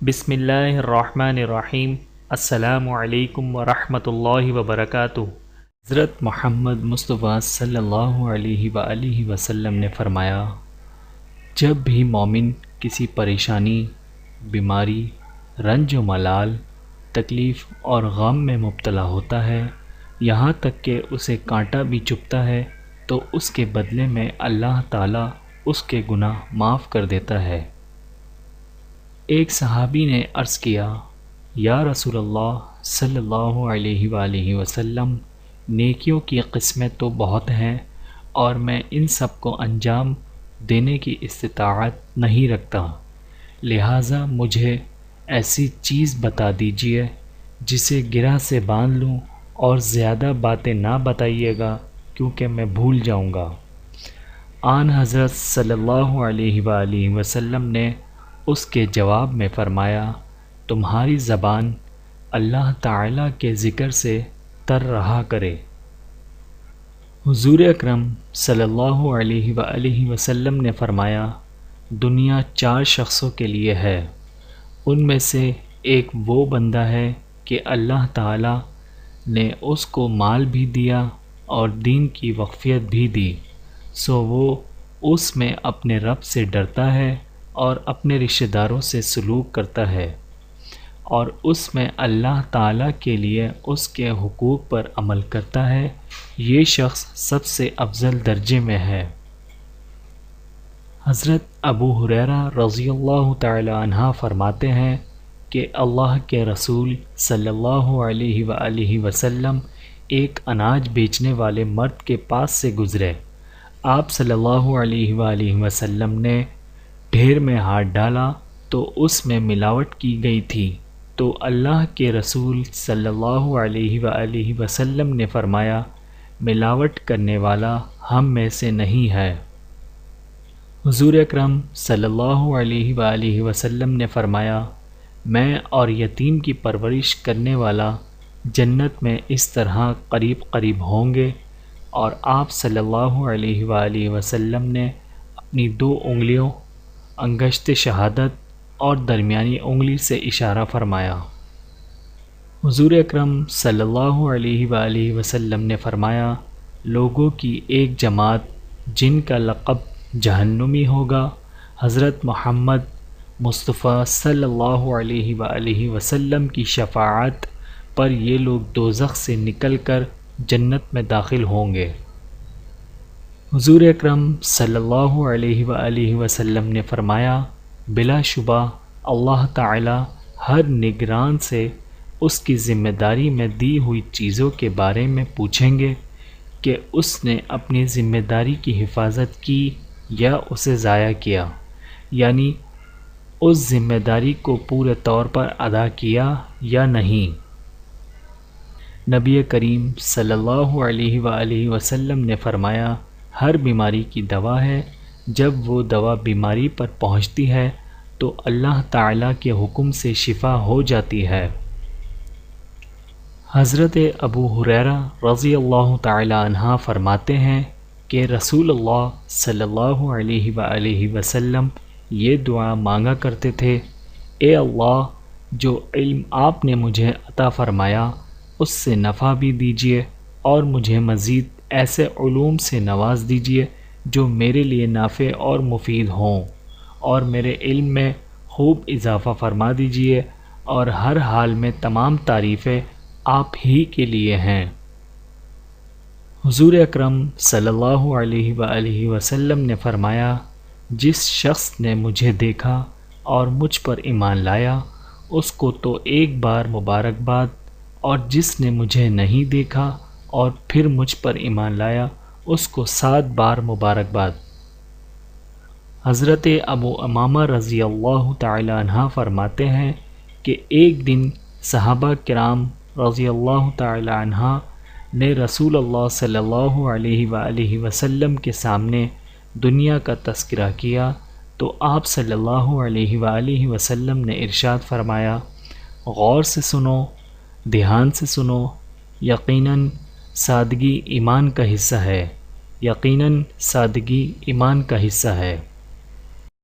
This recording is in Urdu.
بسم اللہ الرحمن الرحیم۔ السلام علیکم ورحمۃ اللہ وبرکاتہ۔ حضرت محمد مصطفیٰ صلی اللہ علیہ وآلہ وسلم نے فرمایا، جب بھی مومن کسی پریشانی، بیماری، رنج و ملال، تکلیف اور غم میں مبتلا ہوتا ہے، یہاں تک کہ اسے کانٹا بھی چبھتا ہے، تو اس کے بدلے میں اللہ تعالیٰ اس کے گناہ معاف کر دیتا ہے۔ ایک صحابی نے عرض کیا، یا رسول اللہ صلی اللہ علیہ وآلہ وسلم، نیکیوں کی قسمیں تو بہت ہیں اور میں ان سب کو انجام دینے کی استطاعت نہیں رکھتا، لہٰذا مجھے ایسی چیز بتا دیجیے جسے گرہ سے باندھ لوں، اور زیادہ باتیں نہ بتائیے گا کیونکہ میں بھول جاؤں گا۔ آن حضرت صلی اللہ علیہ وآلہ وسلم نے اس کے جواب میں فرمایا، تمہاری زبان اللہ تعالیٰ کے ذکر سے تر رہا کرے۔ حضور اکرم صلی اللہ علیہ وآلہ وسلم نے فرمایا، دنیا 4 شخصوں کے لیے ہے، ان میں سے ایک وہ بندہ ہے کہ اللہ تعالیٰ نے اس کو مال بھی دیا اور دین کی وقفیت بھی دی، سو وہ اس میں اپنے رب سے ڈرتا ہے اور اپنے رشتہ داروں سے سلوک کرتا ہے، اور اس میں اللہ تعالیٰ کے لیے اس کے حقوق پر عمل کرتا ہے، یہ شخص سب سے افضل درجے میں ہے۔ حضرت ابو ہریرہ رضی اللہ تعالی عنہ فرماتے ہیں کہ اللہ کے رسول صلی اللہ علیہ وآلہ وسلم ایک اناج بیچنے والے مرد کے پاس سے گزرے۔ آپ صلی اللہ علیہ وآلہ وسلم نے ڈھیر میں ہاتھ ڈالا تو اس میں ملاوٹ کی گئی تھی، تو اللہ کے رسول صلی اللہ علیہ وآلہ وسلم نے فرمایا، ملاوٹ کرنے والا ہم میں سے نہیں ہے۔ حضور اکرم صلی اللہ علیہ وآلہ وسلم نے فرمایا، میں اور یتیم کی پرورش کرنے والا جنت میں اس طرح قریب قریب ہوں گے، اور آپ صلی اللہ علیہ وآلہ وسلم نے اپنی 2 انگلیوں انگشت شہادت اور درمیانی انگلی سے اشارہ فرمایا۔ حضور اکرم صلی اللہ علیہ وآلہ وسلم نے فرمایا، لوگوں کی ایک جماعت جن کا لقب جہنمی ہوگا، حضرت محمد مصطفیٰ صلی اللہ علیہ وآلہ وسلم کی شفاعت پر یہ لوگ دوزخ سے نکل کر جنت میں داخل ہوں گے۔ حضور اکرم صلی اللہ علیہ وآلہ وسلم نے فرمایا، بلا شبہ اللہ تعالی ہر نگران سے اس کی ذمہ داری میں دی ہوئی چیزوں کے بارے میں پوچھیں گے کہ اس نے اپنی ذمہ داری کی حفاظت کی یا اسے ضائع کیا، یعنی اس ذمہ داری کو پورے طور پر ادا کیا یا نہیں۔ نبی کریم صلی اللہ علیہ وآلہ وسلم نے فرمایا، ہر بیماری کی دوا ہے، جب وہ دوا بیماری پر پہنچتی ہے تو اللہ تعالیٰ کے حکم سے شفا ہو جاتی ہے۔ حضرت ابو ہریرہ رضی اللہ تعالی عنہ فرماتے ہیں کہ رسول اللہ صلی اللہ علیہ وآلہ وسلم یہ دعا مانگا کرتے تھے، اے اللہ، جو علم آپ نے مجھے عطا فرمایا اس سے نفع بھی دیجیے، اور مجھے مزید ایسے علوم سے نواز دیجیے جو میرے لیے نافع اور مفید ہوں، اور میرے علم میں خوب اضافہ فرما دیجیے، اور ہر حال میں تمام تعریفیں آپ ہی کے لیے ہیں۔ حضور اکرم صلی اللہ علیہ وآلہ وسلم نے فرمایا، جس شخص نے مجھے دیکھا اور مجھ پر ایمان لایا اس کو تو ایک بار مبارکباد، اور جس نے مجھے نہیں دیکھا اور پھر مجھ پر ایمان لایا اس کو 7 بار مبارکباد۔ حضرت ابو امامہ رضی اللہ تعالی عنہ فرماتے ہیں کہ ایک دن صحابہ کرام رضی اللہ تعالی عنہ نے رسول اللہ صلی اللہ علیہ وآلہ وسلم کے سامنے دنیا کا تذکرہ کیا، تو آپ صلی اللہ علیہ وآلہ وسلم نے ارشاد فرمایا، غور سے سنو، دھیان سے سنو، یقیناً سادگی ایمان کا حصہ ہے، یقیناً سادگی ایمان کا حصہ ہے۔